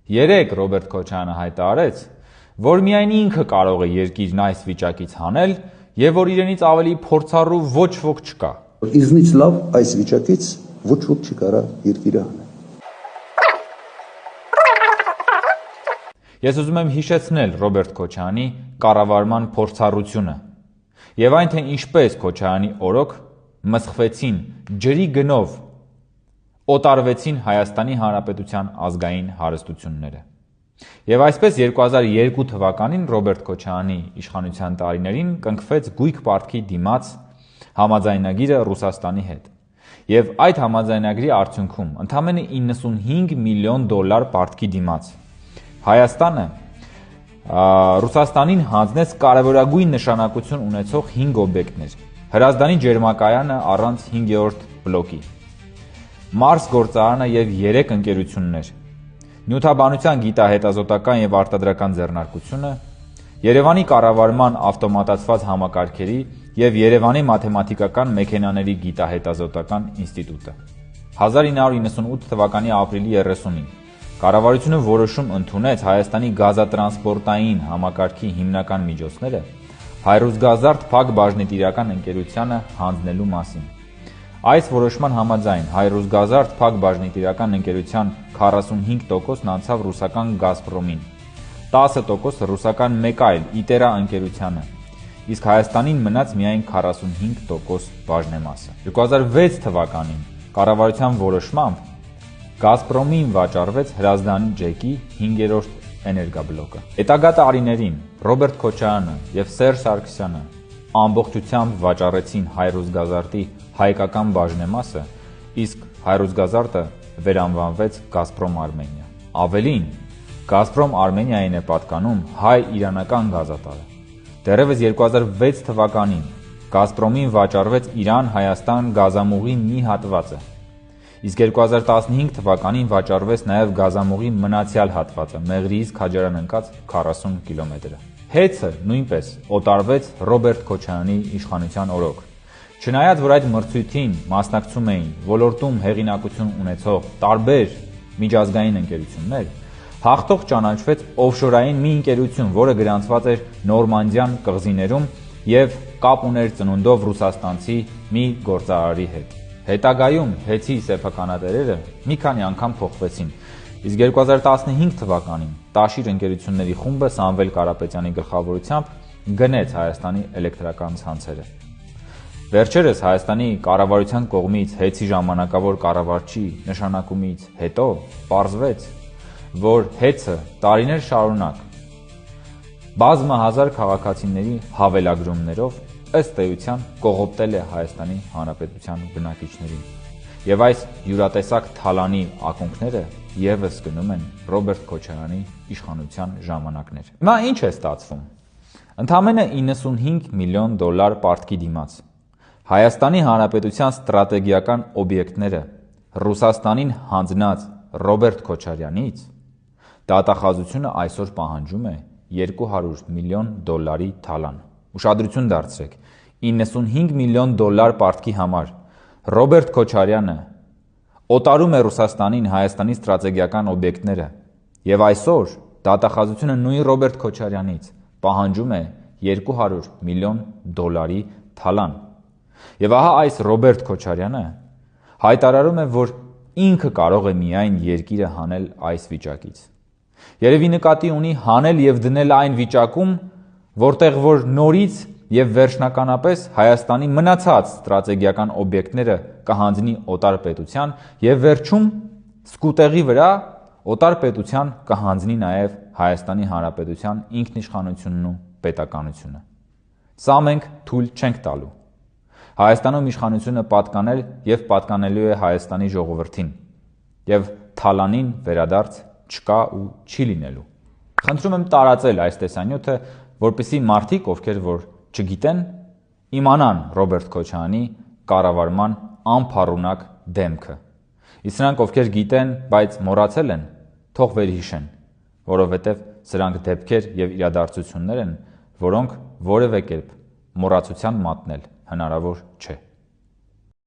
Երեկ Ռոբերտ Քոչարյանը հայտարարեց, որ միայն ինքը կարող է երկիրն այս վիճակից հանել եւ որ իրենից ավելի փորձառու ոչ ոք չկա։ Իզնից լավ այս վիճակից ոչ ոք չի կարա երկիրը հանել։ Ես ուզում եմ հիշեցնել Ռոբերտ Քոչարյանի կառավարման փորձառությունը եւ այն թե ինչպես Քոչարյանի օրոք մսխվեցին ջրի գնով օտարվեցին Հայաստանի Հանրապետության ազգային հարստությունները։ Եվ այսպես 2002 թվականին Ռոբերտ Քոչարյանի իշխանության տարիներին կնքվեց Գույք պարտքի դիմաց համաձայնագիրը Ռուսաստանի հետ։ Եվ այդ համաձայնագրի արդյունքում ընդամենը $95 միլիոն պարտքի դիմաց Հայաստանը Ռուսաստանին հանձնեց կարևորագույն նշանակություն ունեցող 5 օբյեկտներ։ Հրազդանի ջերմակայանը առանց 5-րդ բլոկի, Մարս գործարանը եւ 3 ընկերություններ, նյութաբանության գիտահետազոտական եւ արտադրական ձեռնարկությունը, Երևանի կառավարման ավտոմատացված համակարգերի եւ Երևանի մաթեմատիկական մեքենաների գիտահետազոտական ինստիտուտը։ 1998 թվականի ապրիլի 30-ին կառավարությունը որոշում ընդունեց Հայաստանի գազատրանսպորտային համակարգի հիմնական միջոցները Հայրուսգազարդ փակ բաժնետիրական ընկերությանը հանձնելու մասին։ Այս որոշման համաձայն Հայրուսգազարդ փակ բաժնետիրական ընկերության 45%-ն անցավ ռուսական Գազպրոմին, 10% ռուսական մեկ այլ Իտերա ընկերությանը, իսկ Հայաստանին մնաց միայն 45% բաժնեմասը։ 2006 թվականին կառավարության որոշմամբ Գազպրոմին վաճառվեց Հրազդանի ջեկի 5-րդ էներգաբլոկը։ Հետագա տարիներին Ռոբերտ Քոչարյանը եւ Սերժ Սարգսյանը ամբողջությամբ վաճառեցին Հայրուսգազարտի հայկական բաժնեմասը, իսկ Հայրուսգազարտը վերանվանվեց Գազպրոմ Արմենիա։ Ավելին, Գազպրոմ Արմենիային է պատկանում հայ-իրանական գազատարը։ Դեռևս 2006 թվականին Գազպրոմին վաճառվեց Իրան-Հայաստան գազամուղի մի հատվածը, իսկ 2015 թվականին վաճառվեց նաև գազամուղի մնացյալ հատվածը, Մեղրիից Քաջարան ընկած 40 կիլոմետրը։ Հեծը նույնպես օտարվեց Ռոբերտ Քոչարյանի իշխանության օրոք։ Չնայած որ այդ մրցույթին մասնակցում էին ոլորտում հեղինակություն ունեցող տարբեր միջազգային ընկերություններ, հաղթող ճանաչվեց օֆշորային մի ընկերություն, որը գրանցված էր Նորմանդյան կղզիներում եւ կապ ուներ ծնունդով ռուսաստանցի մի գործարարի հետ։ Հետագայում հեծի սեփականատերերը մի քանի անգամ փոխվեցին, իսկ 2015 թվականին Տաշիր ընկերությունների խումբը Սամվել Կարապետյանի գլխավորությամբ գնեց Հայաստանի էլեկտրական ցանցերը։ Վերջերս Հայաստանի կառավարության կողմից հեծի ժամանակավոր կառավարչի նշանակումից հետո պարզվեց, որ հեծը տարիներ շարունակ բազմահազար քաղաքացիների հավելագրումներով ըստ էության կողոպտել է Հայաստանի Հանրապետության բնակիչներին։ Եվ այս յուրատեսակ թալանի ակունքները եւս գնում են Ռոբերտ Քոչարյանի իշխանության ժամանակներ։ Հիմա ինչ է ստացվում։ Ընդամենը $95 միլիոն պարտքի դիմաց Հայաստանի Հանրապետության ստրատեգիական օբյեկտները Ռուսաստանին հանձնած Ռոբերտ Քոչարյանից դատախազությունը այսօր պահանջում է $200 միլիոն թալան։ Ուշադրություն դարձրեք, $95 միլիոն պարտքի համար Ռոբերտ Քոչարյանը օտարում է Ռուսաստանին Հայաստանի ստրատեգիական օբյեկտները եւ այսօր դատախազությունը նույն Ռոբերտ Քոչարյանից պահանջում է $200 միլիոն թալան։ Եվ ահա այս Ռոբերտ Քոչարյանը հայտարարում է, որ ինքը կարող է միայն երկիրը հանել այս վիճակից։ Երևի նկատի ունի հանել եւ դնել այն վիճակում, որտեղ որ նորից եւ վերջնականապես Հայաստանի մնացած ստրատեգիական օբյեկտները կհանձնի օտար պետության եւ վերջում սկուտեղի վրա օտար պետության կհանձնի նաեւ Հայաստանի Հանրապետության ինքնիշխանությունն ու պետականությունը։ Սա մենք թույլ չենք տալու։ Հայաստանում իշխանությունը պատկանել եւ պատկանելու է Հայաստանի ժողովրդին եւ թալանին վերադարձ չկա ու չի լինելու։ Խնդրում եմ տարածել այս տեսանյութը, որպեսզի մարդիկ, ովքեր որ չգիտեն, իմանան Ռոբերտ Քոչարյանի կառավարման անփառունակ դեմքը։ Իսկ նրանք, ովքեր գիտեն, բայց մոռացել են, թող վերհիշեն, որովհետև սրանք դեպքեր եւ իրադարձություններ են, որոնք որևէ կերպ մոռացության մատնել հնարավոր չէ։